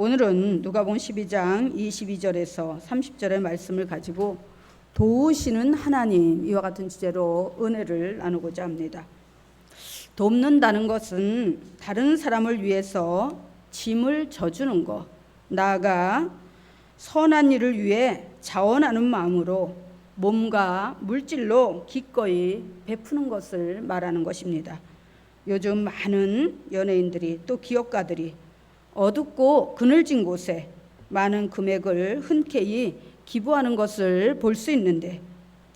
오늘은 누가복음 12장 22절에서 30절의 말씀을 가지고 도우시는 하나님, 이와 같은 주제로 은혜를 나누고자 합니다. 돕는다는 것은 다른 사람을 위해서 짐을 져주는 것, 나아가 선한 일을 위해 자원하는 마음으로 몸과 물질로 기꺼이 베푸는 것을 말하는 것입니다. 요즘 많은 연예인들이 또 기업가들이 어둡고 그늘진 곳에 많은 금액을 흔쾌히 기부하는 것을 볼 수 있는데,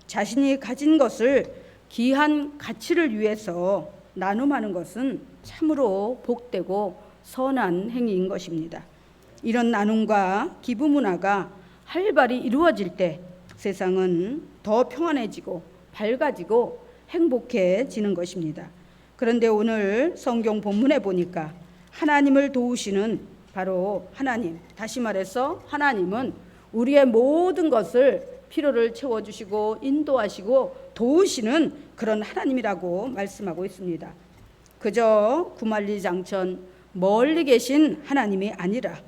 자신이 가진 것을 귀한 가치를 위해서 나눔하는 것은 참으로 복되고 선한 행위인 것입니다. 이런 나눔과 기부 문화가 활발히 이루어질 때 세상은 더 평안해지고 밝아지고 행복해지는 것입니다. 그런데 오늘 성경 본문에 보니까 하나님을 도우시는 바로 하나님, 다시 말해서 하나님은 우리의 모든 것을 필요를 채워주시고 인도하시고 도우시는 그런 하나님이라고 말씀하고 있습니다. 그저 구만리장천 멀리 계신 하나님이 아니라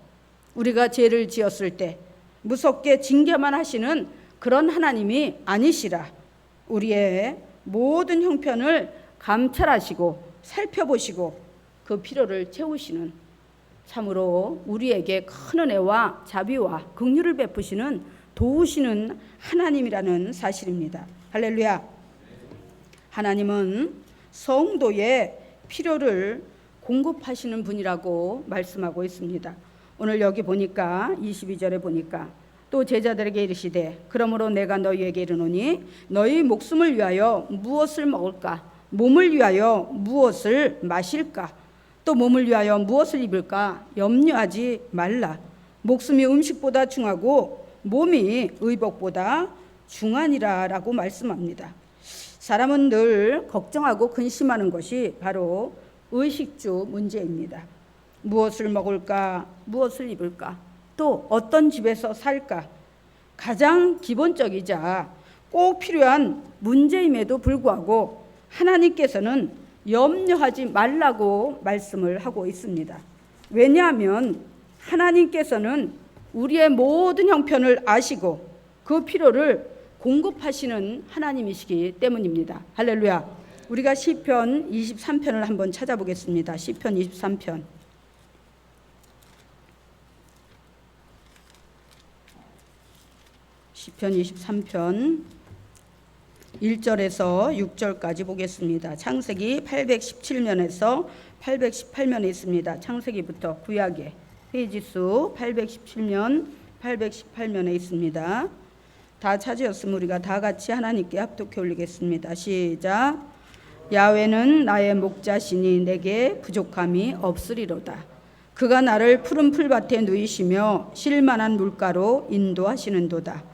우리가 죄를 지었을 때 무섭게 징계만 하시는 그런 하나님이 아니시라, 우리의 모든 형편을 감찰하시고 살펴보시고 그 필요를 채우시는, 참으로 우리에게 큰 은혜와 자비와 긍휼을 베푸시는 도우시는 하나님이라는 사실입니다. 할렐루야. 하나님은 성도의 필요를 공급하시는 분이라고 말씀하고 있습니다. 오늘 여기 보니까 22절에 보니까 또 제자들에게 이르시되 그러므로 내가 너희에게 이르노니 너희 목숨을 위하여 무엇을 먹을까, 몸을 위하여 무엇을 마실까, 또 몸을 위하여 무엇을 입을까 염려하지 말라. 목숨이 음식보다 중하고 몸이 의복보다 중하니라 라고 말씀합니다. 사람은 늘 걱정하고 근심하는 것이 바로 의식주 문제입니다. 무엇을 먹을까, 무엇을 입을까, 또 어떤 집에서 살까, 가장 기본적이자 꼭 필요한 문제임에도 불구하고 하나님께서는 염려하지 말라고 말씀을 하고 있습니다. 왜냐하면 하나님께서는 우리의 모든 형편을 아시고 그 필요를 공급하시는 하나님이시기 때문입니다. 할렐루야. 우리가 시편 23편을 한번 찾아보겠습니다. 시편 23편. 시편 23편 1절에서 6절까지 보겠습니다. 창세기 817면에서 818면에 있습니다. 창세기부터 구약의 페이지수 817면, 818면에 있습니다. 다 찾으셨으면 우리가 다 같이 하나님께 합독해 올리겠습니다. 시작. 야훼는 나의 목자시니 내게 부족함이 없으리로다. 그가 나를 푸른 풀밭에 누이시며 쉴만한 물가로 인도하시는도다.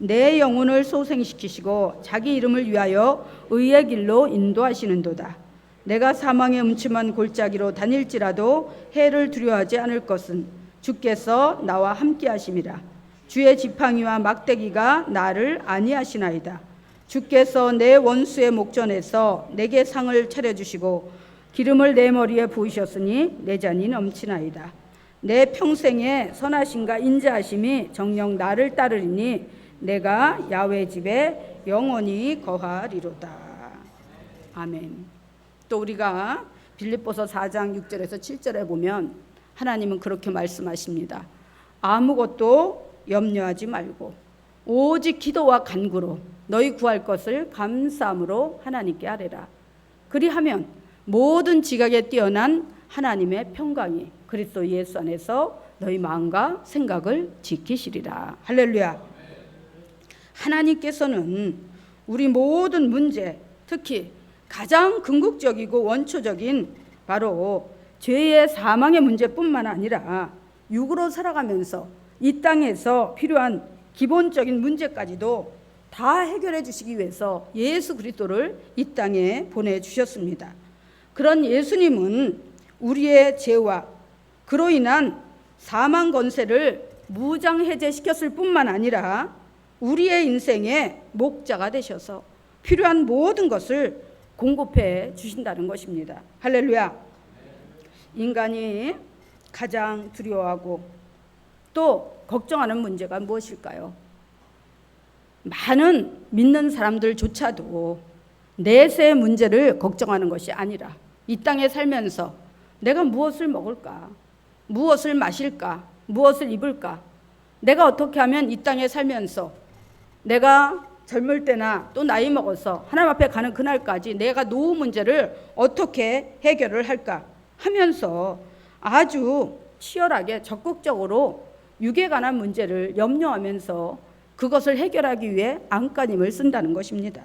내 영혼을 소생시키시고 자기 이름을 위하여 의의 길로 인도하시는도다. 내가 사망의 음침한 골짜기로 다닐지라도 해를 두려워하지 않을 것은 주께서 나와 함께 하심이라. 주의 지팡이와 막대기가 나를 안위하시나이다. 주께서 내 원수의 목전에서 내게 상을 차려주시고 기름을 내 머리에 부으셨으니 내 잔이 넘치나이다. 내 평생의 선하심과 인자하심이 정녕 나를 따르리니 내가 야훼 집에 영원히 거하리로다. 아멘. 또 우리가 빌립보서 4장 6절에서 7절에 보면 하나님은 그렇게 말씀하십니다. 아무것도 염려하지 말고 오직 기도와 간구로 너희 구할 것을 감사함으로 하나님께 아뢰라. 그리하면 모든 지각에 뛰어난 하나님의 평강이 그리스도 예수 안에서 너희 마음과 생각을 지키시리라. 할렐루야. 하나님께서는 우리 모든 문제, 특히 가장 궁극적이고 원초적인 바로 죄의 사망의 문제뿐만 아니라 육으로 살아가면서 이 땅에서 필요한 기본적인 문제까지도 다 해결해 주시기 위해서 예수 그리스도를 이 땅에 보내주셨습니다. 그런 예수님은 우리의 죄와 그로 인한 사망 권세를 무장해제시켰을 뿐만 아니라 우리의 인생의 목자가 되셔서 필요한 모든 것을 공급해 주신다는 것입니다. 할렐루야. 인간이 가장 두려워하고 또 걱정하는 문제가 무엇일까요? 많은 믿는 사람들조차도 내세의 문제를 걱정하는 것이 아니라 이 땅에 살면서 내가 무엇을 먹을까? 무엇을 마실까? 무엇을 입을까? 내가 어떻게 하면 이 땅에 살면서 내가 젊을 때나 또 나이 먹어서 하나님 앞에 가는 그날까지 내가 노후 문제를 어떻게 해결을 할까 하면서 아주 치열하게 적극적으로 육에 관한 문제를 염려하면서 그것을 해결하기 위해 안간힘을 쓴다는 것입니다.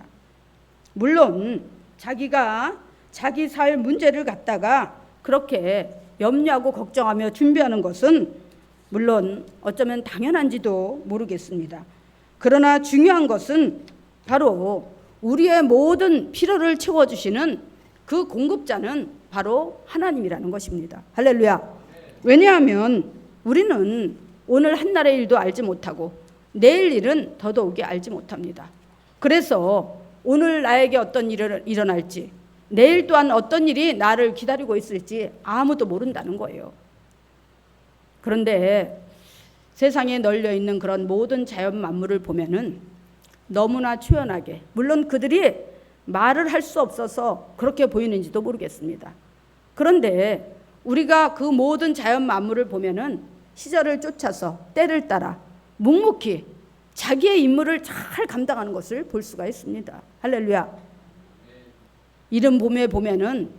물론 자기가 자기 살 문제를 갖다가 그렇게 염려하고 걱정하며 준비하는 것은 물론 어쩌면 당연한지도 모르겠습니다. 그러나 중요한 것은 바로 우리의 모든 필요를 채워주시는 그 공급자는 바로 하나님이라는 것입니다. 할렐루야. 왜냐하면 우리는 오늘 한날의 일도 알지 못하고 내일 일은 더더욱이 알지 못합니다. 그래서 오늘 나에게 어떤 일이 일어날지, 내일 또한 어떤 일이 나를 기다리고 있을지 아무도 모른다는 거예요. 그런데 세상에 널려 있는 그런 모든 자연 만물을 보면은 너무나 초연하게, 물론 그들이 말을 할 수 없어서 그렇게 보이는지도 모르겠습니다. 그런데 우리가 그 모든 자연 만물을 보면은 시절을 쫓아서 때를 따라 묵묵히 자기의 임무를 잘 감당하는 것을 볼 수가 있습니다. 할렐루야. 이른 봄에 보면은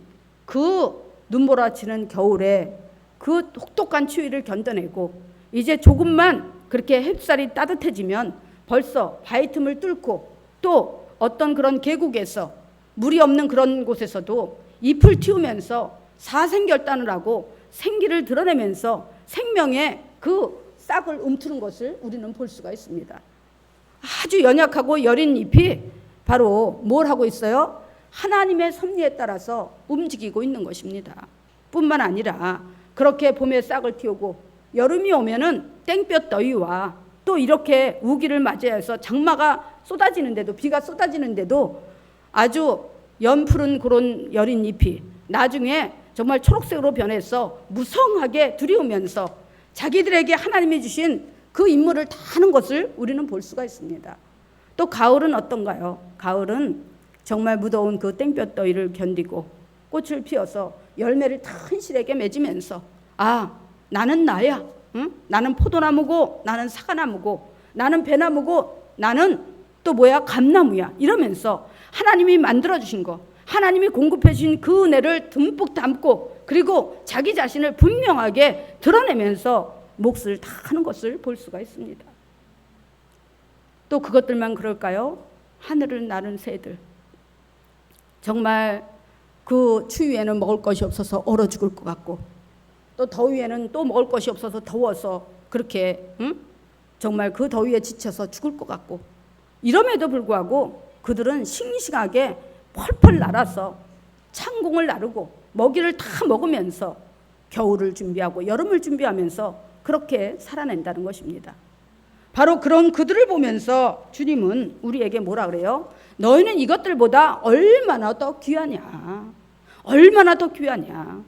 그 눈몰아치는 겨울에 그 혹독한 추위를 견뎌내고 이제 조금만 그렇게 햇살이 따뜻해지면 벌써 바위 틈을 뚫고 또 어떤 그런 계곡에서 물이 없는 그런 곳에서도 잎을 틔우면서 사생결단을 하고 생기를 드러내면서 생명의 그 싹을 움트는 것을 우리는 볼 수가 있습니다. 아주 연약하고 여린 잎이 바로 뭘 하고 있어요? 하나님의 섭리에 따라서 움직이고 있는 것입니다. 뿐만 아니라 그렇게 봄에 싹을 틔우고 여름이 오면은 땡볕 더위와 또 이렇게 우기를 맞이해서 장마가 쏟아지는데도, 비가 쏟아지는데도 아주 연푸른 그런 여린 잎이 나중에 정말 초록색으로 변해서 무성하게 두리우면서 자기들에게 하나님이 주신 그 임무를 다 하는 것을 우리는 볼 수가 있습니다. 또 가을은 어떤가요? 가을은 정말 무더운 그 땡볕 더위를 견디고 꽃을 피워서 열매를 튼실하게 맺으면서 나는 나야. 응? 나는 포도나무고 나는 사과나무고 나는 배나무고 나는 또 감나무야. 이러면서 하나님이 만들어주신 거, 하나님이 공급해 주신 그 은혜를 듬뿍 담고 그리고 자기 자신을 분명하게 드러내면서 몫을 다 하는 것을 볼 수가 있습니다. 또 그것들만 그럴까요? 하늘을 나는 새들, 정말 그 추위에는 먹을 것이 없어서 얼어 죽을 것 같고 또 더위에는 또 먹을 것이 없어서 더워서 그렇게 정말 그 더위에 지쳐서 죽을 것 같고 이럼에도 불구하고 그들은 싱싱하게 펄펄 날아서 창공을 나르고 먹이를 다 먹으면서 겨울을 준비하고 여름을 준비하면서 그렇게 살아낸다는 것입니다. 바로 그런 그들을 보면서 주님은 우리에게 뭐라 그래요? 너희는 이것들보다 얼마나 더 귀하냐. 얼마나 더 귀하냐.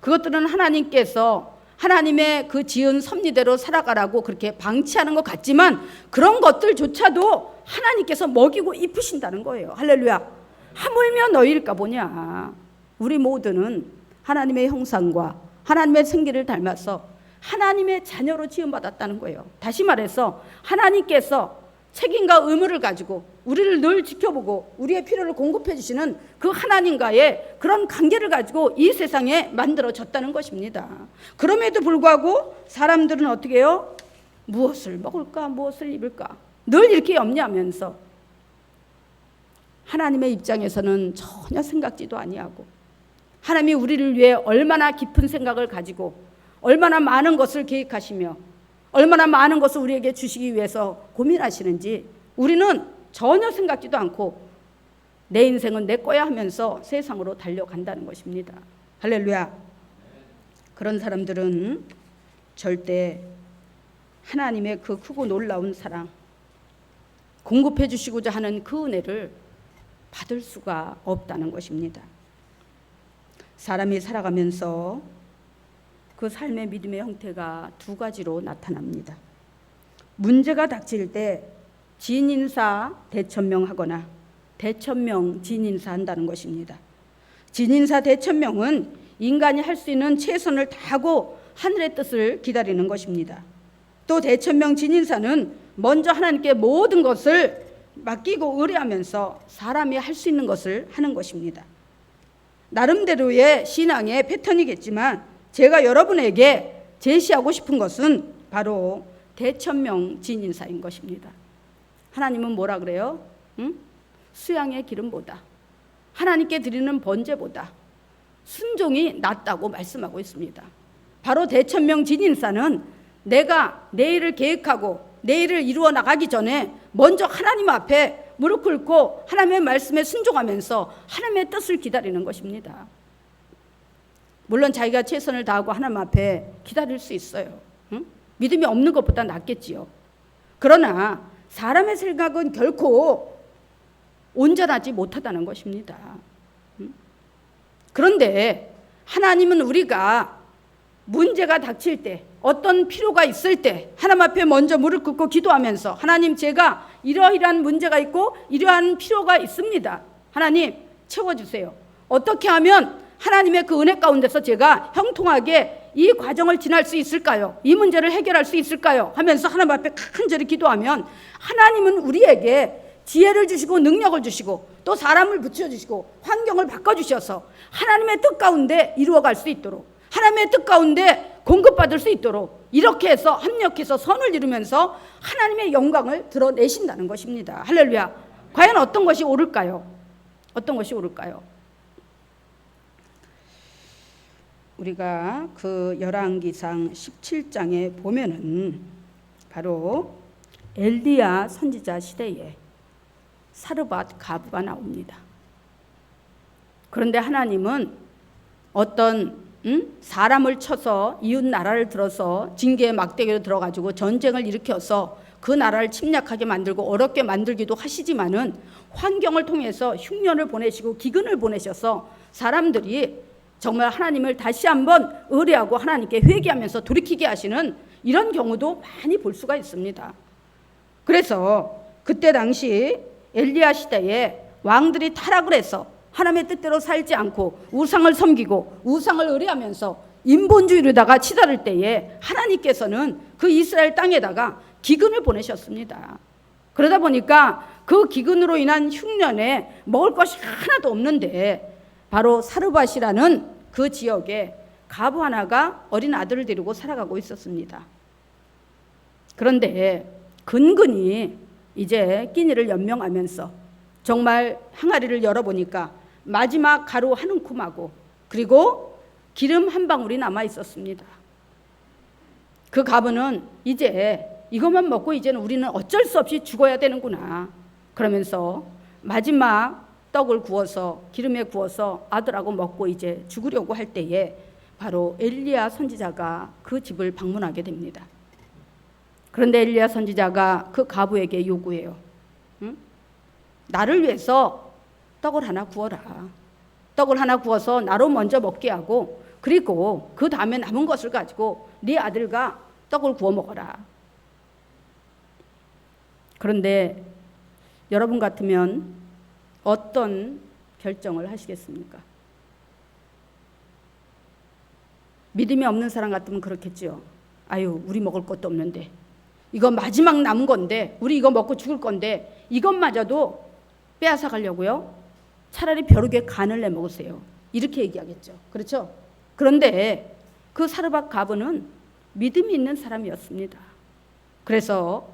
그것들은 하나님께서 하나님의 그 지은 섭리대로 살아가라고 그렇게 방치하는 것 같지만 그런 것들조차도 하나님께서 먹이고 입히신다는 거예요. 할렐루야. 하물며 너희일까 보냐. 우리 모두는 하나님의 형상과 하나님의 생기를 닮아서 하나님의 자녀로 지음받았다는 거예요. 다시 말해서 하나님께서 책임과 의무를 가지고 우리를 늘 지켜보고 우리의 필요를 공급해 주시는 그 하나님과의 그런 관계를 가지고 이 세상에 만들어졌다는 것입니다. 그럼에도 불구하고 사람들은 어떻게 해요? 무엇을 먹을까? 무엇을 입을까? 늘 이렇게 염려하면서 하나님의 입장에서는 전혀 생각지도 아니하고 하나님이 우리를 위해 얼마나 깊은 생각을 가지고 얼마나 많은 것을 계획하시며 얼마나 많은 것을 우리에게 주시기 위해서 고민하시는지 우리는 전혀 생각지도 않고 내 인생은 내 거야 하면서 세상으로 달려간다는 것입니다. 할렐루야. 그런 사람들은 절대 하나님의 그 크고 놀라운 사랑, 공급해 주시고자 하는 그 은혜를 받을 수가 없다는 것입니다. 사람이 살아가면서 그 삶의 믿음의 형태가 두 가지로 나타납니다. 문제가 닥칠 때 진인사 대천명하거나 대천명 진인사 한다는 것입니다. 진인사 대천명은 인간이 할 수 있는 최선을 다하고 하늘의 뜻을 기다리는 것입니다. 또 대천명 진인사는 먼저 하나님께 모든 것을 맡기고 의뢰하면서 사람이 할 수 있는 것을 하는 것입니다. 나름대로의 신앙의 패턴이겠지만 제가 여러분에게 제시하고 싶은 것은 바로 대천명 진인사인 것입니다. 하나님은 뭐라 그래요? 수양의 기름보다, 하나님께 드리는 번제보다 순종이 낫다고 말씀하고 있습니다. 바로 대천명 진인사는 내가 내일을 계획하고 내일을 이루어 나가기 전에 먼저 하나님 앞에 무릎 꿇고 하나님의 말씀에 순종하면서 하나님의 뜻을 기다리는 것입니다. 물론 자기가 최선을 다하고 하나님 앞에 기다릴 수 있어요. 믿음이 없는 것보다 낫겠지요. 그러나 사람의 생각은 결코 온전하지 못하다는 것입니다. 그런데 하나님은 우리가 문제가 닥칠 때, 어떤 필요가 있을 때 하나님 앞에 먼저 무릎 꿇고 기도하면서 하나님, 제가 이러이러한 문제가 있고 이러한 필요가 있습니다. 하나님 채워주세요. 어떻게 하면 하나님의 그 은혜 가운데서 제가 형통하게 이 과정을 지날 수 있을까요? 이 문제를 해결할 수 있을까요? 하면서 하나님 앞에 간절히 기도하면 하나님은 우리에게 지혜를 주시고 능력을 주시고 또 사람을 붙여주시고 환경을 바꿔주셔서 하나님의 뜻 가운데 이루어갈 수 있도록, 하나님의 뜻 가운데 공급받을 수 있도록 이렇게 해서 합력해서 선을 이루면서 하나님의 영광을 드러내신다는 것입니다. 할렐루야. 과연 어떤 것이 옳을까요? 어떤 것이 옳을까요? 우리가 그 열왕기상 17장에 보면은 바로 엘리야 선지자 시대에 사르밧 가부가 나옵니다. 그런데 하나님은 어떤 사람을 쳐서 이웃 나라를 들어서 징계의 막대기로 들어가지고 전쟁을 일으켜서 그 나라를 침략하게 만들고 어렵게 만들기도 하시지만은 환경을 통해서 흉년을 보내시고 기근을 보내셔서 사람들이 정말 하나님을 다시 한번 의뢰하고 하나님께 회개하면서 돌이키게 하시는 이런 경우도 많이 볼 수가 있습니다. 그래서 그때 당시 엘리야 시대에 왕들이 타락을 해서 하나님의 뜻대로 살지 않고 우상을 섬기고 우상을 의뢰하면서 인본주의로다가 치달을 때에 하나님께서는 그 이스라엘 땅에다가 기근을 보내셨습니다. 그러다 보니까 그 기근으로 인한 흉년에 먹을 것이 하나도 없는데 바로 사르밧이라는 그 지역에 가부 하나가 어린 아들을 데리고 살아가고 있었습니다. 그런데 근근히 이제 끼니를 연명하면서 정말 항아리를 열어보니까 마지막 가루 한 움큼하고 그리고 기름 한 방울이 남아 있었습니다. 그 가부는 이제 이것만 먹고 이제는 우리는 어쩔 수 없이 죽어야 되는구나 그러면서 마지막 떡을 구워서 기름에 구워서 아들하고 먹고 이제 죽으려고 할 때에 바로 엘리야 선지자가 그 집을 방문하게 됩니다. 그런데 엘리야 선지자가 그 가부에게 요구해요. 나를 위해서 떡을 하나 구워라. 떡을 하나 구워서 나로 먼저 먹게 하고 그리고 그 다음에 남은 것을 가지고 네 아들과 떡을 구워 먹어라. 그런데 여러분 같으면 어떤 결정을 하시겠습니까? 믿음이 없는 사람 같으면 그렇겠지요. 아유, 우리 먹을 것도 없는데 이거 마지막 남은 건데 우리 이거 먹고 죽을 건데 이것마저도 빼앗아 가려고요? 차라리 벼룩에 간을 내먹으세요. 이렇게 얘기하겠죠. 그렇죠? 그런데 그 사르밧 가부는 믿음이 있는 사람이었습니다. 그래서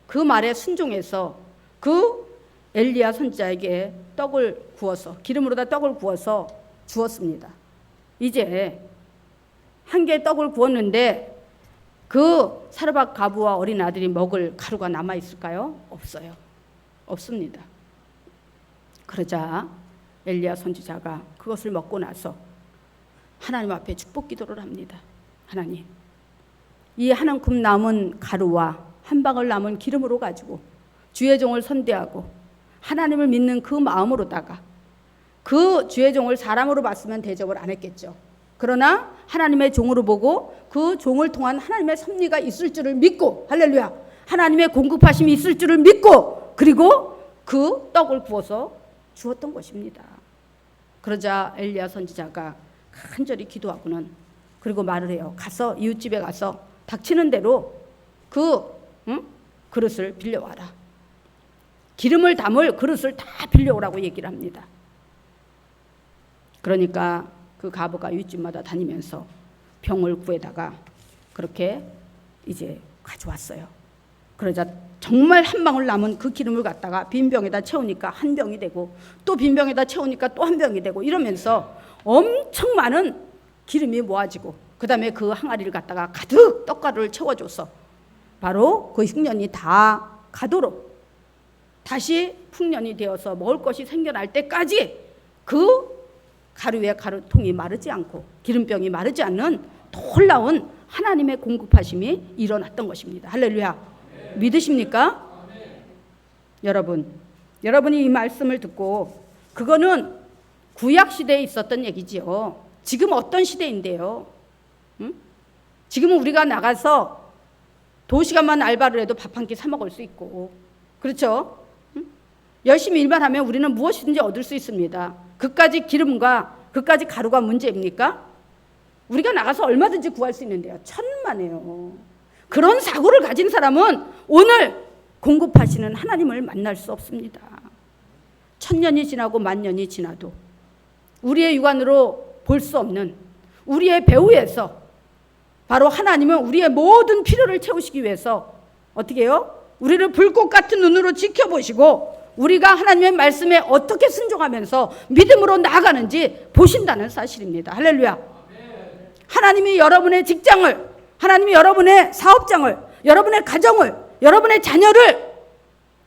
그 말에 순종해서 그 엘리야 선지자에게 떡을 구워서 기름으로다 떡을 구워서 주었습니다. 이제 한 개의 떡을 구웠는데 그 사르밧 가부와 어린 아들이 먹을 가루가 남아 있을까요? 없어요. 없습니다. 그러자 엘리야 선지자가 그것을 먹고 나서 하나님 앞에 축복 기도를 합니다. 하나님, 이 한 움큼 남은 가루와 한 방울 남은 기름으로 가지고 주의 종을 선대하고 하나님을 믿는 그 마음으로다가 그 주의 종을 사람으로 봤으면 대접을 안 했겠죠. 그러나 하나님의 종으로 보고 그 종을 통한 하나님의 섭리가 있을 줄을 믿고, 할렐루야, 하나님의 공급하심이 있을 줄을 믿고, 그리고 그 떡을 구워서 주었던 것입니다. 그러자 엘리야 선지자가 간절히 기도하고는 그리고 말을 해요. 가서 이웃집에 가서 닥치는 대로 그 그릇을 빌려와라. 기름을 담을 그릇을 다 빌려오라고 얘기를 합니다. 그러니까 그 가부가 이웃집마다 다니면서 병을 구해다가 그렇게 이제 가져왔어요. 그러자 정말 한 방울 남은 그 기름을 갖다가 빈 병에다 채우니까 한 병이 되고, 또 빈 병에다 채우니까 또 한 병이 되고, 이러면서 엄청 많은 기름이 모아지고, 그 다음에 그 항아리를 갖다가 가득 떡가루를 채워줘서 바로 그 흉년이 다 가도록, 다시 풍년이 되어서 먹을 것이 생겨날 때까지 그 가루의 가루통이 마르지 않고 기름병이 마르지 않는 놀라운 하나님의 공급하심이 일어났던 것입니다. 할렐루야. 믿으십니까? 여러분이 이 말씀을 듣고, 그거는 구약 시대에 있었던 얘기지요. 지금 어떤 시대인데요? 지금은 우리가 나가서 도시간만 알바를 해도 밥 한 끼 사 먹을 수 있고, 그렇죠? 열심히 일만 하면 우리는 무엇이든지 얻을 수 있습니다. 그까지 기름과 그까지 가루가 문제입니까? 우리가 나가서 얼마든지 구할 수 있는데요. 천만에요. 그런 사고를 가진 사람은 오늘 공급하시는 하나님을 만날 수 없습니다. 1000년이 지나고 10,000년이 지나도 우리의 육안으로 볼 수 없는 우리의 배후에서 바로 하나님은 우리의 모든 필요를 채우시기 위해서 어떻게 해요? 우리를 불꽃 같은 눈으로 지켜보시고 우리가 하나님의 말씀에 어떻게 순종하면서 믿음으로 나아가는지 보신다는 사실입니다. 할렐루야. 하나님이 여러분의 직장을, 하나님이 여러분의 사업장을, 여러분의 가정을, 여러분의 자녀를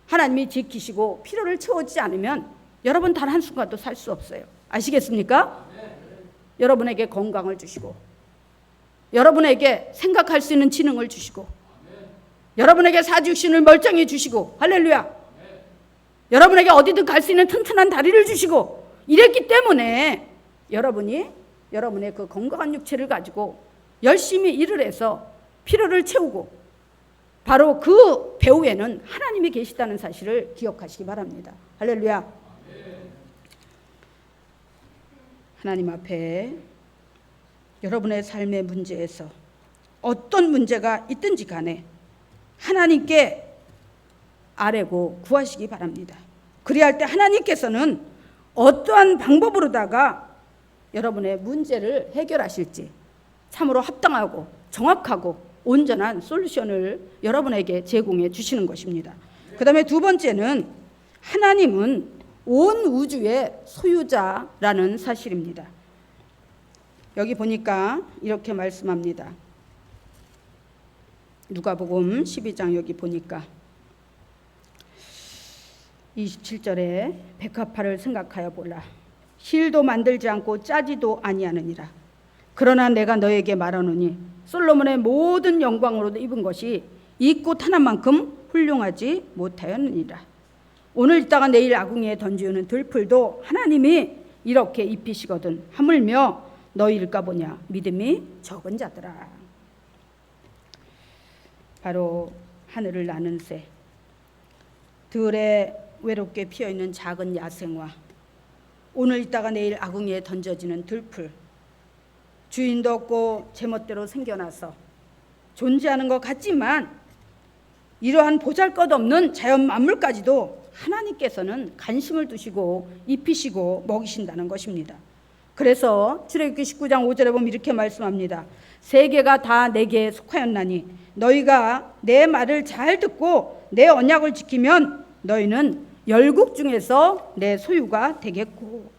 하나님이 지키시고 필요를 채워주지 않으면 여러분 단 한순간도 살 수 없어요. 아시겠습니까? 여러분에게 건강을 주시고, 여러분에게 생각할 수 있는 지능을 주시고, 여러분에게 사주신을 멀쩡히 주시고, 할렐루야, 여러분에게 어디든 갈 수 있는 튼튼한 다리를 주시고, 이랬기 때문에 여러분이 여러분의 그 건강한 육체를 가지고 열심히 일을 해서 필요를 채우고, 바로 그 배후에는 하나님이 계시다는 사실을 기억하시기 바랍니다. 할렐루야. 하나님 앞에 여러분의 삶의 문제에서 어떤 문제가 있든지 간에 하나님께 아뢰고 구하시기 바랍니다. 그리할 때 하나님께서는 어떠한 방법으로다가 여러분의 문제를 해결하실지 참으로 합당하고 정확하고 온전한 솔루션을 여러분에게 제공해 주시는 것입니다. 그 다음에 두 번째는 하나님은 온 우주의 소유자라는 사실입니다. 여기 보니까 이렇게 말씀합니다. 누가복음 12장 여기 보니까 27절에 백합화를 생각하여 보라. 실도 만들지 않고 짜지도 아니하느니라. 그러나 내가 너에게 말하노니 솔로몬의 모든 영광으로 입은 것이 이 꽃 하나만큼 훌륭하지 못하였느니라. 오늘 있다가 내일 아궁이에 던지우는 들풀도 하나님이 이렇게 입히시거든 하물며 너희일까 보냐 믿음이 적은 자들아. 바로 하늘을 나는 새, 들에 외롭게 피어있는 작은 야생화, 오늘 있다가 내일 아궁이에 던져지는 들풀, 주인도 없고 제멋대로 생겨나서 존재하는 것 같지만 이러한 보잘것없는 자연 만물까지도 하나님께서는 관심을 두시고 입히시고 먹이신다는 것입니다. 그래서 출애굽기 19장 5절에 보면 이렇게 말씀합니다. 세계가 다 내게 속하였나니 너희가 내 말을 잘 듣고 내 언약을 지키면 너희는 열국 중에서 내 소유가 되겠고,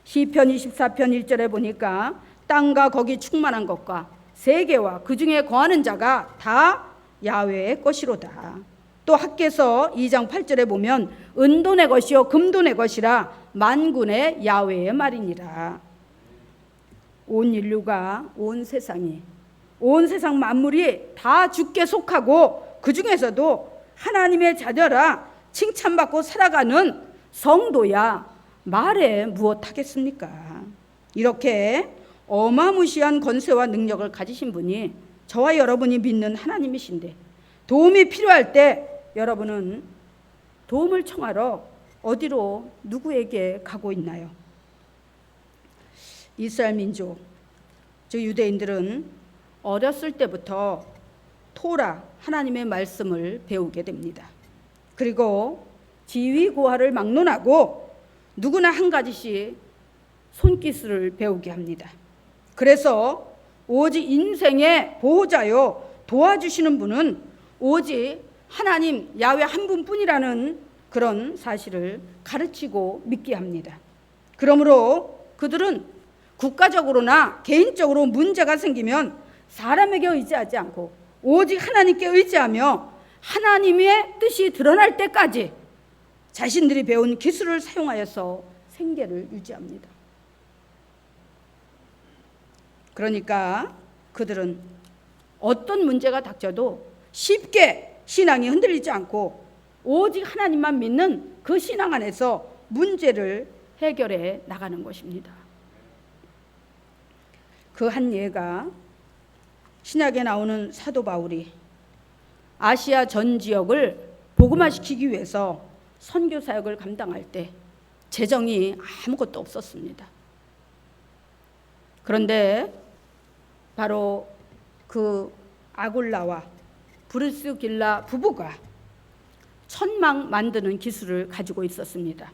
시편 24편 1절에 보니까 땅과 거기 충만한 것과 세계와 그 중에 거하는 자가 다 야훼의 것이로다. 또 학개서 2장 8절에 보면 은도 내 것이요 금도 내 것이라 만군의 야훼의 말이니라. 온 인류가, 온 세상이, 온 세상 만물이 다 주께 속하고 그 중에서도 하나님의 자녀라 칭찬받고 살아가는 성도야 말해 무엇하겠습니까? 이렇게 어마무시한 권세와 능력을 가지신 분이 저와 여러분이 믿는 하나님이신데, 도움이 필요할 때 여러분은 도움을 청하러 어디로, 누구에게 가고 있나요? 이스라엘 민족, 즉 유대인들은 어렸을 때부터 토라, 하나님의 말씀을 배우게 됩니다. 그리고 지위고하를 막론하고 누구나 한 가지씩 손기술을 배우게 합니다. 그래서 오직 인생의 보호자요 도와주시는 분은 오직 하나님 야훼 한 분뿐이라는 그런 사실을 가르치고 믿게 합니다. 그러므로 그들은 국가적으로나 개인적으로 문제가 생기면 사람에게 의지하지 않고 오직 하나님께 의지하며 하나님의 뜻이 드러날 때까지 자신들이 배운 기술을 사용하여서 생계를 유지합니다. 그러니까 그들은 어떤 문제가 닥쳐도 쉽게 신앙이 흔들리지 않고 오직 하나님만 믿는 그 신앙 안에서 문제를 해결해 나가는 것입니다. 그 한 예가 신약에 나오는 사도 바울이 아시아 전 지역을 복음화시키기 위해서 선교 사역을 감당할 때 재정이 아무것도 없었습니다. 그런데 바로 그 아굴라와 브리스길라 부부가 천막 만드는 기술을 가지고 있었습니다.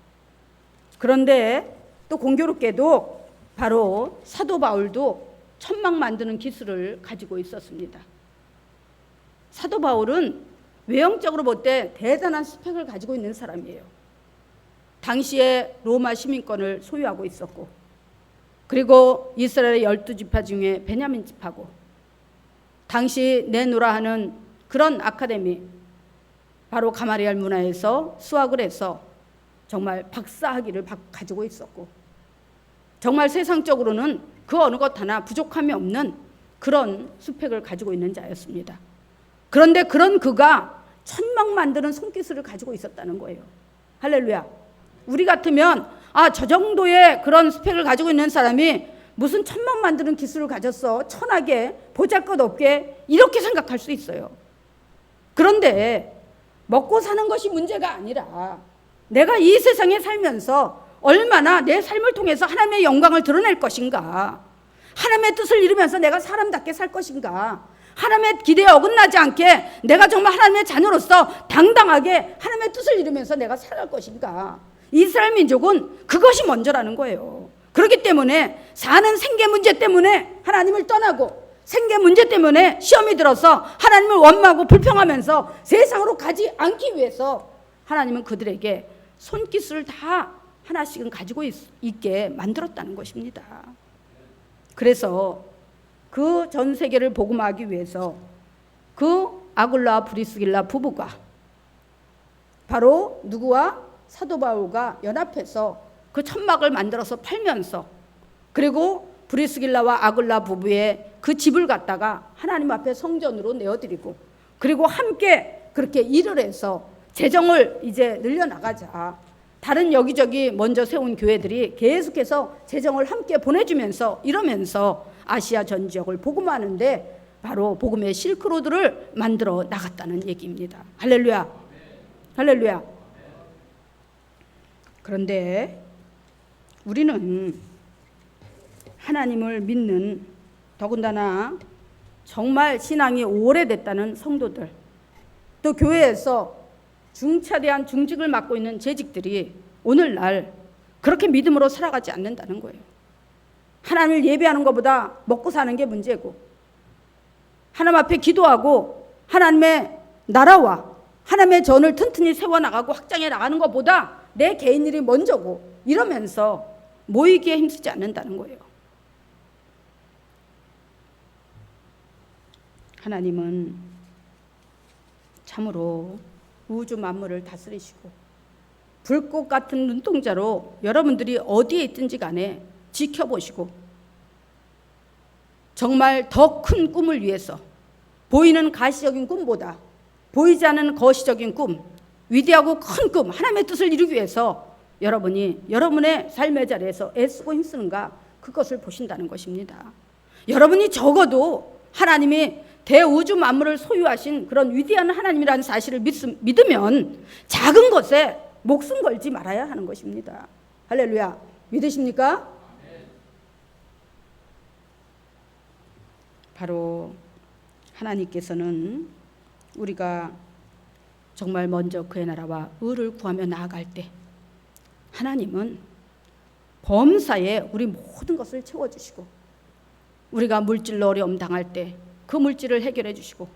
그런데 또 공교롭게도 바로 사도 바울도 천막 만드는 기술을 가지고 있었습니다. 사도 바울은 외형적으로 볼 때 대단한 스펙을 가지고 있는 사람이에요. 당시에 로마 시민권을 소유하고 있었고, 그리고 이스라엘의 12지파 중에 베냐민 지파고, 당시 내노라 하는 그런 아카데미, 바로 가마리알 문화에서 수학을 해서 정말 박사학위를 가지고 있었고, 정말 세상적으로는 그 어느 것 하나 부족함이 없는 그런 스펙을 가지고 있는 자였습니다. 그런데 그런 그가 천막 만드는 손기술을 가지고 있었다는 거예요. 할렐루야. 우리 같으면 저 정도의 그런 스펙을 가지고 있는 사람이 무슨 천막 만드는 기술을 가졌어, 천하게 보잘것없게, 이렇게 생각할 수 있어요. 그런데 먹고 사는 것이 문제가 아니라 내가 이 세상에 살면서 얼마나 내 삶을 통해서 하나님의 영광을 드러낼 것인가, 하나님의 뜻을 이루면서 내가 사람답게 살 것인가, 하나님의 기대에 어긋나지 않게 내가 정말 하나님의 자녀로서 당당하게 하나님의 뜻을 이루면서 내가 살아갈 것인가. 이스라엘 민족은 그것이 먼저라는 거예요. 그렇기 때문에 사는 생계 문제 때문에 하나님을 떠나고, 생계 문제 때문에 시험이 들어서 하나님을 원망하고 불평하면서 세상으로 가지 않기 위해서 하나님은 그들에게 손기술을 다 하나씩은 가지고 있게 만들었다는 것입니다. 그래서 그 전 세계를 복음화하기 위해서 그 아굴라 브리스길라 부부가 바로 누구와 사도 바울과 연합해서 그 천막을 만들어서 팔면서, 그리고 브리스길라와 아굴라 부부의 그 집을 갖다가 하나님 앞에 성전으로 내어드리고, 그리고 함께 그렇게 일을 해서 재정을 이제 늘려나가자. 다른 여기저기 먼저 세운 교회들이 계속해서 재정을 함께 보내주면서 이러면서 아시아 전 지역을 복음하는데 바로 복음의 실크로드를 만들어 나갔다는 얘기입니다. 할렐루야. 할렐루야. 그런데 우리는 하나님을 믿는, 더군다나 정말 신앙이 오래됐다는 성도들, 또 교회에서 중차대한 중직을 맡고 있는 재직들이 오늘날 그렇게 믿음으로 살아가지 않는다는 거예요. 하나님을 예배하는 것보다 먹고 사는 게 문제고, 하나님 앞에 기도하고 하나님의 나라와 하나님의 전을 튼튼히 세워나가고 확장해 나가는 것보다 내 개인 일이 먼저고, 이러면서 모이기에 힘쓰지 않는다는 거예요. 하나님은 참으로 우주 만물을 다스리시고 불꽃 같은 눈동자로 여러분들이 어디에 있든지 간에 지켜보시고, 정말 더 큰 꿈을 위해서 보이는 가시적인 꿈보다 보이지 않는 거시적인 꿈, 위대하고 큰 꿈, 하나님의 뜻을 이루기 위해서 여러분이 여러분의 삶의 자리에서 애쓰고 힘쓰는가, 그것을 보신다는 것입니다. 여러분이 적어도 하나님이 대우주 만물을 소유하신 그런 위대한 하나님이라는 사실을 믿으면 작은 것에 목숨 걸지 말아야 하는 것입니다. 할렐루야. 믿으십니까? 바로 하나님께서는 우리가 정말 먼저 그의 나라와 의를 구하며 나아갈 때 하나님은 범사에 우리 모든 것을 채워주시고, 우리가 물질로 어려움 당할 때 그 물질을 해결해 주시고,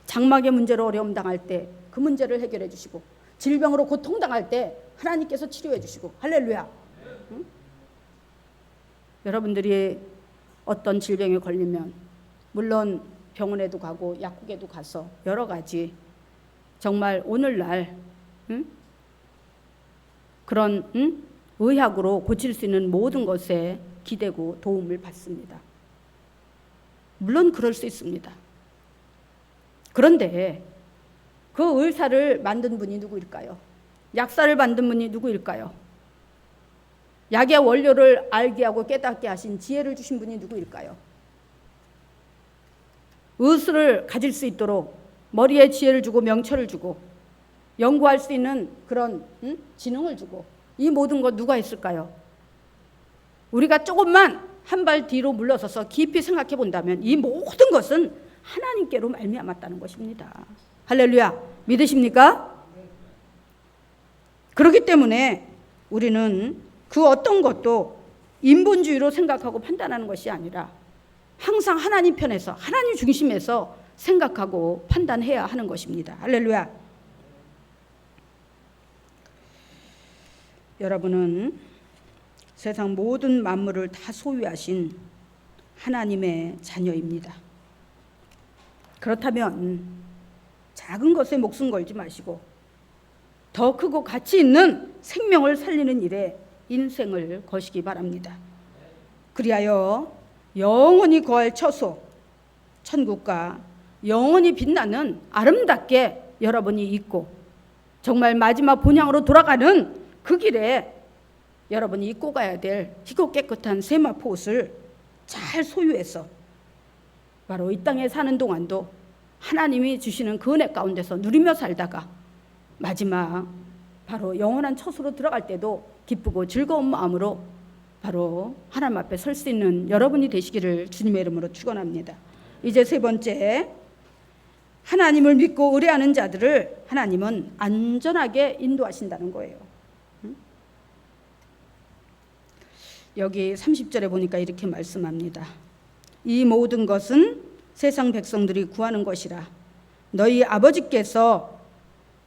장막의 문제로 어려움 당할 때 그 문제를 해결해 주시고, 질병으로 고통당할 때 하나님께서 치료해 주시고. 할렐루야. 응? 여러분들이 어떤 질병에 걸리면 물론 병원에도 가고 약국에도 가서 여러 가지 정말 오늘날 그런 의학으로 고칠 수 있는 모든 것에 기대고 도움을 받습니다. 물론 그럴 수 있습니다. 그런데 그 의사를 만든 분이 누구일까요? 약사를 만든 분이 누구일까요? 약의 원료를 알게 하고 깨닫게 하신 지혜를 주신 분이 누구일까요? 의술을 가질 수 있도록 머리에 지혜를 주고 명철을 주고 연구할 수 있는 그런 지능을 주고, 이 모든 것 누가 했을까요? 우리가 조금만 한 발 뒤로 물러서서 깊이 생각해 본다면 이 모든 것은 하나님께로 말미암았다는 것입니다. 할렐루야. 믿으십니까? 그렇기 때문에 우리는 그 어떤 것도 인본주의로 생각하고 판단하는 것이 아니라 항상 하나님 편에서, 하나님 중심에서 생각하고 판단해야 하는 것입니다. 할렐루야. 여러분은 세상 모든 만물을 다 소유하신 하나님의 자녀입니다. 그렇다면 작은 것에 목숨 걸지 마시고 더 크고 가치 있는 생명을 살리는 일에 인생을 거시기 바랍니다. 그리하여 영원히 거할 처소, 천국과 영원히 빛나는 아름답게 여러분이 있고 정말 마지막 본향으로 돌아가는 그 길에 여러분이 입고 가야 될 희고 깨끗한 세마포 옷을 잘 소유해서 바로 이 땅에 사는 동안도 하나님이 주시는 그 은혜 가운데서 누리며 살다가 마지막 바로 영원한 처소로 들어갈 때도 기쁘고 즐거운 마음으로 바로 하나님 앞에 설 수 있는 여러분이 되시기를 주님의 이름으로 축원합니다. 이제 세 번째, 하나님을 믿고 의뢰하는 자들을 하나님은 안전하게 인도하신다는 거예요. 여기 30절에 보니까 이렇게 말씀합니다. 이 모든 것은 세상 백성들이 구하는 것이라 너희 아버지께서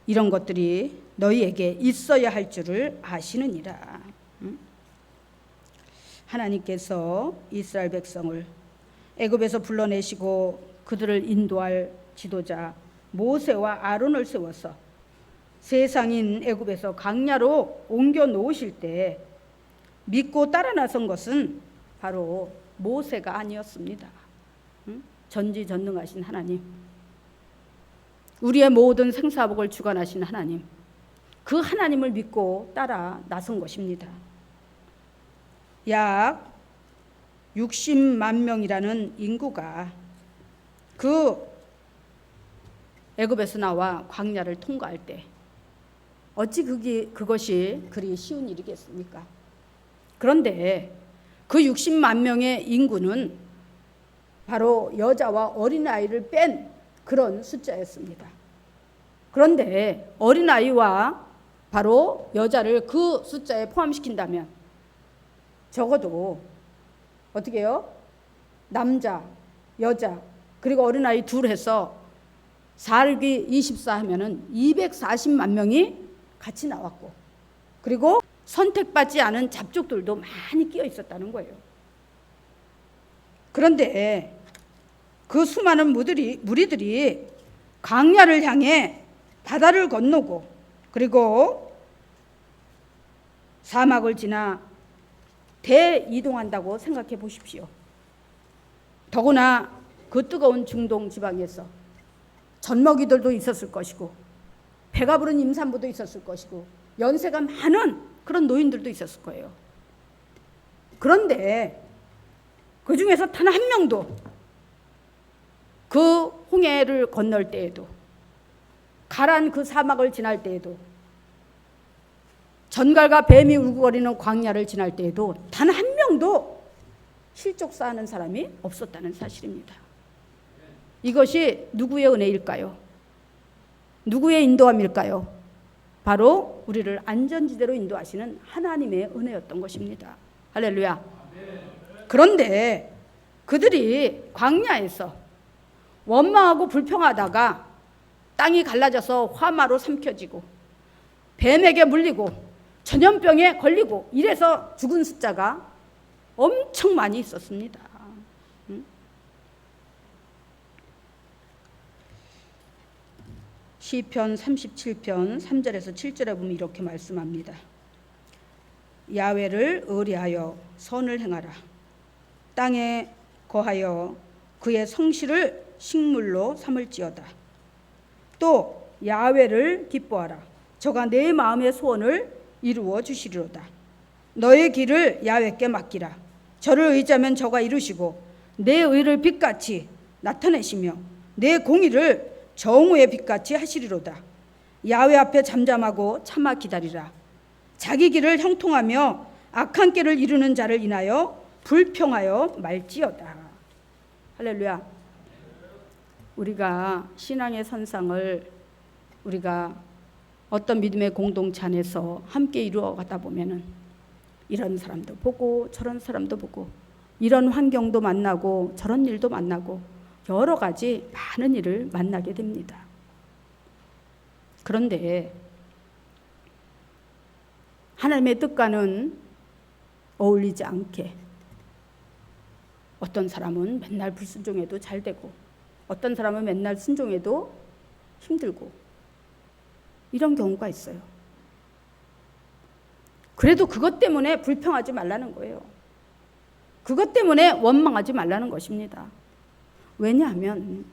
이런 것들이 너희에게 있어야 할 줄을 아시느니라. 하나님께서 이스라엘 백성을 애굽에서 불러내시고 그들을 인도할 지도자 모세와 아론을 세워서 세상인 애굽에서 광야로 옮겨 놓으실 때 믿고 따라 나선 것은 바로 모세가 아니었습니다. 전지전능하신 하나님, 우리의 모든 생사복을 주관하신 하나님, 그 하나님을 믿고 따라 나선 것입니다. 약 60만 명이라는 인구가 그 애굽에서 나와 광야를 통과할 때 어찌 그것이 그리 쉬운 일이겠습니까? 그런데 그 60만 명의 인구는 바로 여자와 어린아이를 뺀 그런 숫자였습니다. 그런데 어린아이와 바로 여자를 그 숫자에 포함시킨다면 적어도 어떻게 해요? 남자, 여자, 그리고 어린아이 둘 해서 4기 24 하면은 240만 명이 같이 나왔고, 그리고 선택받지 않은 잡족들도 많이 끼어 있었다는 거예요. 그런데 그 수많은 무리들이 광야를 향해 바다를 건너고 그리고 사막을 지나 대이동한다고 생각해 보십시오. 더구나 그 뜨거운 중동 지방에서 젖먹이들도 있었을 것이고 배가 부른 임산부도 있었을 것이고 연세가 많은 그런 노인들도 있었을 거예요. 그런데 그 중에서 단 한 명도 그 홍해를 건널 때에도, 가란 그 사막을 지날 때에도, 전갈과 뱀이 울고거리는 광야를 지날 때에도 단 한 명도 실족사하는 사람이 없었다는 사실입니다. 이것이 누구의 은혜일까요? 누구의 인도함일까요? 바로 우리를 안전지대로 인도하시는 하나님의 은혜였던 것입니다. 할렐루야. 그런데 그들이 광야에서 원망하고 불평하다가 땅이 갈라져서 화마로 삼켜지고 뱀에게 물리고 전염병에 걸리고 이래서 죽은 숫자가 엄청 많이 있었습니다. 시편 37편 3절에서 7절에 보면 이렇게 말씀합니다. 야훼를 의뢰하여 선을 행하라. 땅에 거하여 그의 성실을 식물로 삼을지어다. 또 야훼를 기뻐하라. 저가 내 마음의 소원을 이루어 주시리로다. 너의 길을 야훼께 맡기라. 저를 의지하면 저가 이루시고 내 의를 빛같이 나타내시며 내 공의를 정오의 빛같이 하시리로다. 야훼 앞에 잠잠하고 참아 기다리라. 자기 길을 형통하며 악한 길을 이루는 자를 인하여 불평하여 말지어다. 할렐루야. 우리가 신앙의 선상을 우리가 어떤 믿음의 공동체 안에서 함께 이루어가다 보면은 이런 사람도 보고 저런 사람도 보고 이런 환경도 만나고 저런 일도 만나고 여러 가지 많은 일을 만나게 됩니다. 그런데 하나님의 뜻과는 어울리지 않게 어떤 사람은 맨날 불순종해도 잘 되고 어떤 사람은 맨날 순종해도 힘들고 이런 경우가 있어요. 그래도 그것 때문에 불평하지 말라는 거예요. 그것 때문에 원망하지 말라는 것입니다. 왜냐하면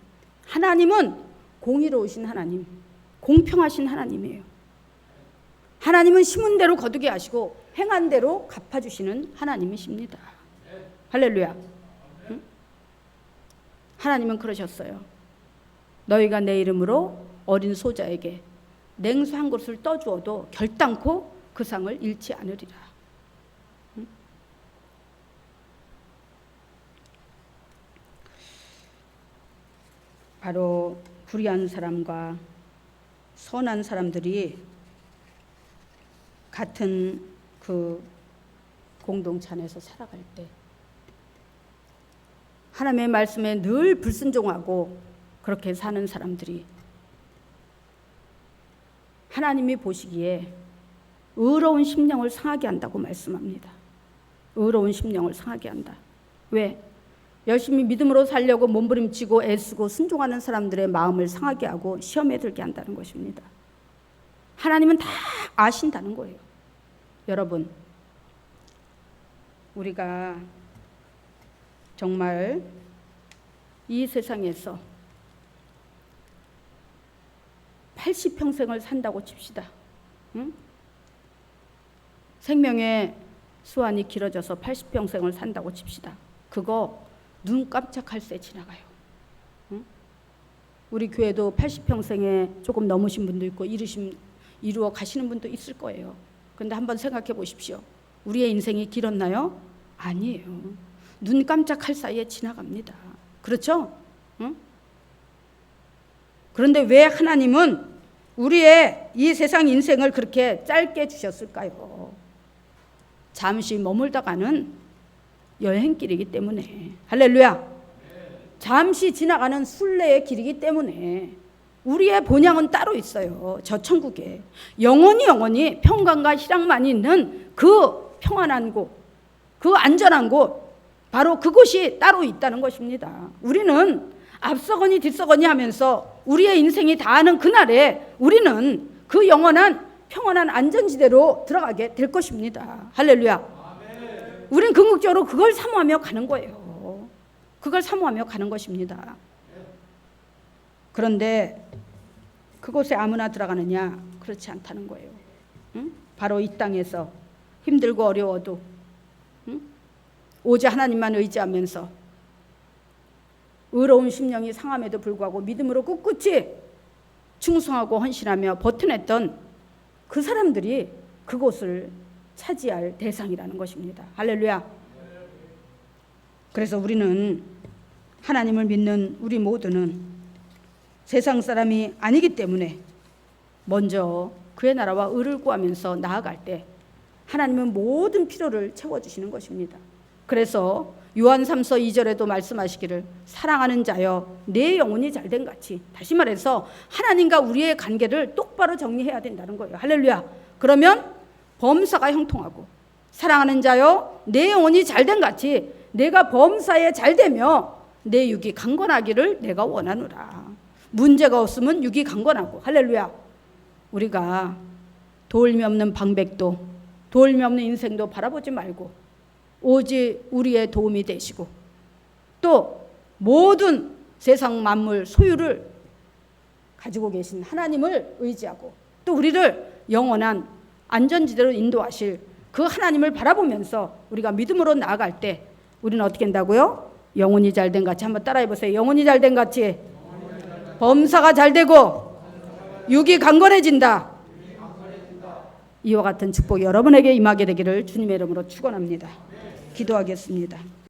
하나님은 공의로우신 하나님, 공평하신 하나님이에요. 하나님은 심은 대로 거두게 하시고 행한 대로 갚아주시는 하나님이십니다. 할렐루야. 응? 하나님은 그러셨어요. 너희가 내 이름으로 어린 소자에게 냉수 한 그릇을 떠주어도 결단코 그 상을 잃지 않으리라. 응? 바로 불의한 사람과 선한 사람들이 같은 그 공동체 안에서 살아갈 때 하나님의 말씀에 늘 불순종하고 그렇게 사는 사람들이 하나님이 보시기에 의로운 심령을 상하게 한다고 말씀합니다. 의로운 심령을 상하게 한다. 왜? 열심히 믿음으로 살려고 몸부림치고 애쓰고 순종하는 사람들의 마음을 상하게 하고 시험에 들게 한다는 것입니다. 하나님은 다 아신다는 거예요. 여러분, 우리가 정말 이 세상에서 80평생을 산다고 칩시다. 응? 생명의 수완이 길어져서 80평생을 산다고 칩시다. 그거 눈 깜짝할 새 지나가요. 응? 우리 교회도 80평생에 조금 넘으신 분도 있고 이루어 가시는 분도 있을 거예요. 그런데 한번 생각해 보십시오. 우리의 인생이 길었나요? 아니에요. 눈 깜짝할 사이에 지나갑니다. 그렇죠? 응? 그런데 왜 하나님은 우리의 이 세상 인생을 그렇게 짧게 주셨을까요? 잠시 머물다가는 여행길이기 때문에. 할렐루야. 잠시 지나가는 순례의 길이기 때문에 우리의 본향은 따로 있어요. 저 천국에 영원히 평강과 희락만이 있는 그 평안한 곳, 그 안전한 곳, 바로 그곳이 따로 있다는 것입니다. 우리는 앞서거니 뒤서거니 하면서 우리의 인생이 다하는 그날에 우리는 그 영원한 평안한 안전지대로 들어가게 될 것입니다. 할렐루야. 우리는 궁극적으로 그걸 사모하며 가는 거예요. 그걸 사모하며 가는 것입니다. 그런데 그곳에 아무나 들어가느냐? 그렇지 않다는 거예요. 응? 바로 이 땅에서 힘들고 어려워도, 응? 오직 하나님만 의지하면서 의로운 심령이 상함에도 불구하고 믿음으로 꿋꿋이 충성하고 헌신하며 버텨냈던 그 사람들이 그곳을 차지할 대상이라는 것입니다. 할렐루야. 그래서 우리는 하나님을 믿는 우리 모두는 세상 사람이 아니기 때문에 먼저 그의 나라와 의를 구하면서 나아갈 때 하나님은 모든 필요를 채워주시는 것입니다. 그래서 요한 3서 2절에도 말씀하시기를 사랑하는 자여 내 영혼이 잘된 같이, 다시 말해서 하나님과 우리의 관계를 똑바로 정리해야 된다는 거예요. 할렐루야. 그러면 범사가 형통하고, 사랑하는 자여 내 영혼이 잘된 같이 내가 범사에 잘되며 내 육이 강건하기를 내가 원하노라. 문제가 없으면 육이 강건하고. 할렐루야. 우리가 도울미 없는 방백도 도울미 없는 인생도 바라보지 말고 오직 우리의 도움이 되시고 또 모든 세상 만물 소유를 가지고 계신 하나님을 의지하고 또 우리를 영원한 안전지대로 인도하실 그 하나님을 바라보면서 우리가 믿음으로 나아갈 때 우리는 어떻게 한다고요? 영혼이 잘된 같이. 한번 따라해 보세요. 영혼이 잘된 같이 범사가 잘되고 육이 강건해진다. 이와 같은 축복이 여러분에게 임하게 되기를 주님의 이름으로 축원합니다. 기도하겠습니다.